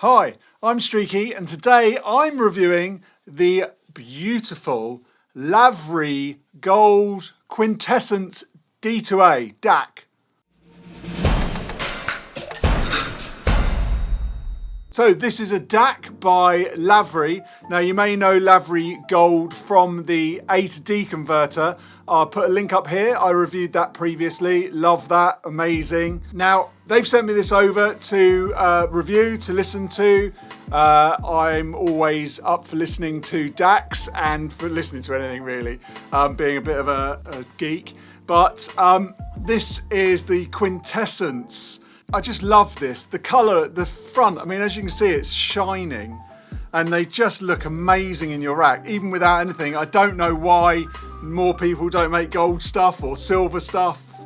Hi, I'm Streaky and today I'm reviewing the beautiful Lavry Gold Quintessence D2A DAC. So this is a DAC by Lavry. Now you may know Lavry Gold from the A to D converter. I'll put a link up here. I reviewed that previously. Love that, amazing. Now they've sent me this over to review, to listen to. I'm always up for listening to DACs and for listening to anything really, being a bit of a geek. But this is the Quintessence. I just love this. The colour, the front, I mean, as you can see, it's shining and they just look amazing in your rack, even without anything. I don't know why more people don't make gold stuff or silver stuff.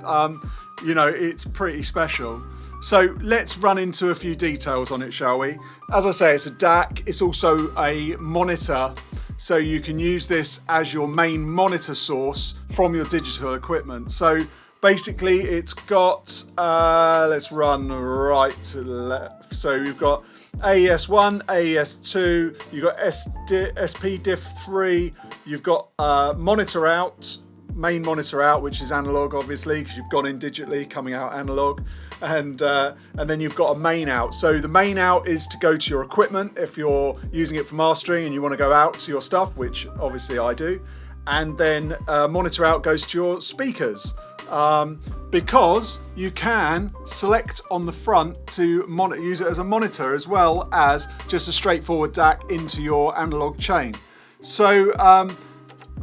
You know, it's pretty special. So let's run into a few details on it, shall we? As I say, it's a DAC. It's also a monitor. So you can use this as your main monitor source from your digital equipment. So basically, it's got, let's run right to the left. So you've got AES1, AES2, you've got SP-Diff3, you've got monitor out, main monitor out, which is analog, obviously, because you've gone in digitally, coming out analog, and then you've got a main out. So the main out is to go to your equipment if you're using it for mastering and you want to go out to your stuff, which obviously I do, and then monitor out goes to your speakers. Because you can select on the front to use it as a monitor as well as just a straightforward DAC into your analog chain. So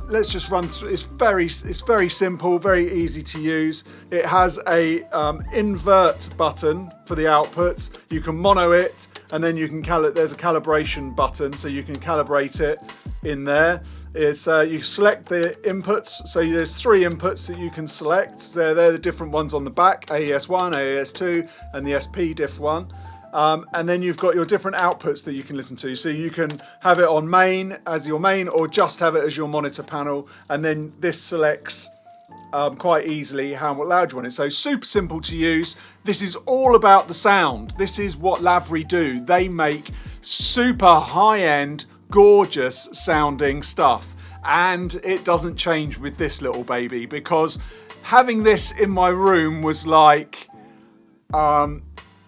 let's just run through. It's very simple, very easy to use. It has a invert button for the outputs. You can mono it, and then you can there's a calibration button, so you can calibrate it in there. It's you select the inputs, so there's 3 inputs that you can select. They're the different ones on the back: AES1, AES2, and the SP-Diff1. And then you've got your different outputs that you can listen to. So you can have it on main as your main, or just have it as your monitor panel. And then this selects quite easily how loud you want it. So super simple to use. This is all about the sound. This is what Lavry do. They make super high-end, gorgeous sounding stuff. And it doesn't change with this little baby, because having this in my room was like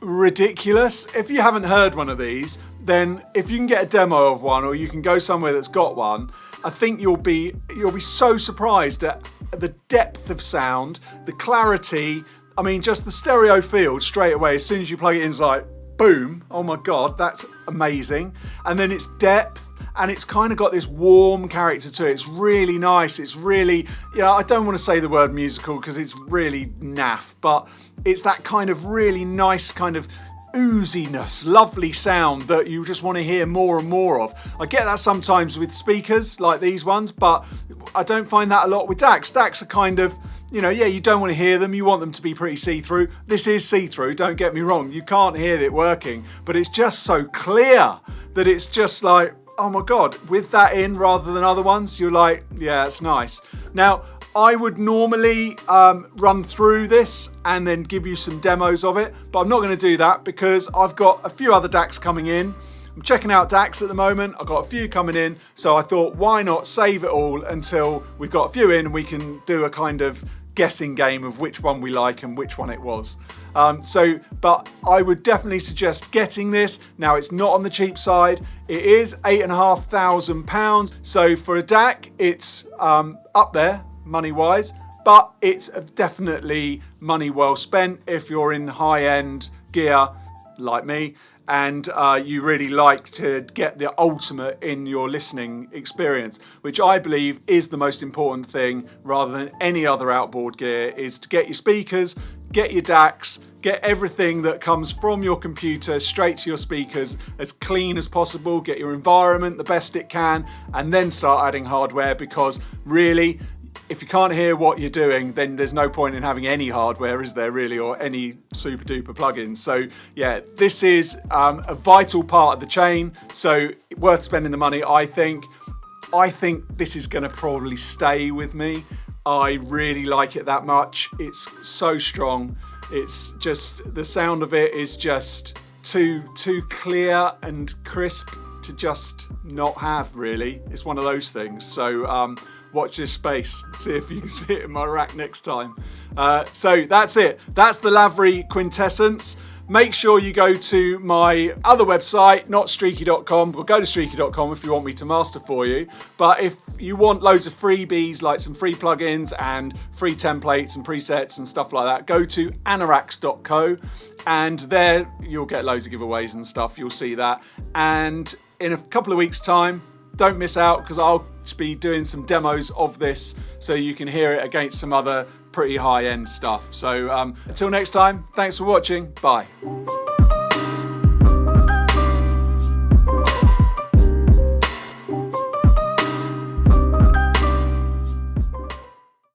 ridiculous. If you haven't heard one of these, then if you can get a demo of one, or you can go somewhere that's got one, I think you'll be so surprised at the depth of sound, the clarity. I mean, just the stereo field straight away, as soon as you plug it in, it's like boom, oh my god, that's amazing. And then its depth, and it's kind of got this warm character to it. It's really nice. It's really, you know, I don't want to say the word musical because it's really naff, but it's that kind of really nice kind of ooziness, lovely sound that you just want to hear more and more of. I get that sometimes with speakers like these ones, but I don't find that a lot with DACs. DACs are kind of, you know, yeah, you don't want to hear them. You want them to be pretty see-through. This is see-through, don't get me wrong. You can't hear it working, but it's just so clear that it's just like, oh my god, with that in rather than other ones, you're like, yeah, it's nice. Now, I would normally run through this and then give you some demos of it, but I'm not going to do that because I've got a few other DACs coming in. I'm checking out DACs at the moment. I've got a few coming in, so I thought, why not save it all until we've got a few in and we can do a kind of guessing game of which one we like and which one it was. But I would definitely suggest getting this. Now, it's not on the cheap side. It is £8,500. So for a DAC, it's up there money-wise, but it's definitely money well spent if you're in high-end gear like me and you really like to get the ultimate in your listening experience, which I believe is the most important thing rather than any other outboard gear, is to get your speakers, get your DACs, get everything that comes from your computer straight to your speakers as clean as possible, get your environment the best it can, and then start adding hardware, because really, if you can't hear what you're doing, then there's no point in having any hardware, is there really, or any super duper plugins. So yeah, this is a vital part of the chain, so worth spending the money, I think. I think this is going to probably stay with me. I really like it that much. It's so strong. It's just, the sound of it is just too clear and crisp to just not have, really. It's one of those things. So watch this space, see if you can see it in my rack next time. So that's it. That's the Lavery Quintessence. Make sure you go to my other website, not streaky.com, or go to streaky.com if you want me to master for you. But if you want loads of freebies, like some free plugins and free templates and presets and stuff like that, go to anorax.co, and there you'll get loads of giveaways and stuff. You'll see that. And in a couple of weeks' time, don't miss out, because I'll be doing some demos of this so you can hear it against some other pretty high-end stuff. So until next time, thanks for watching. Bye.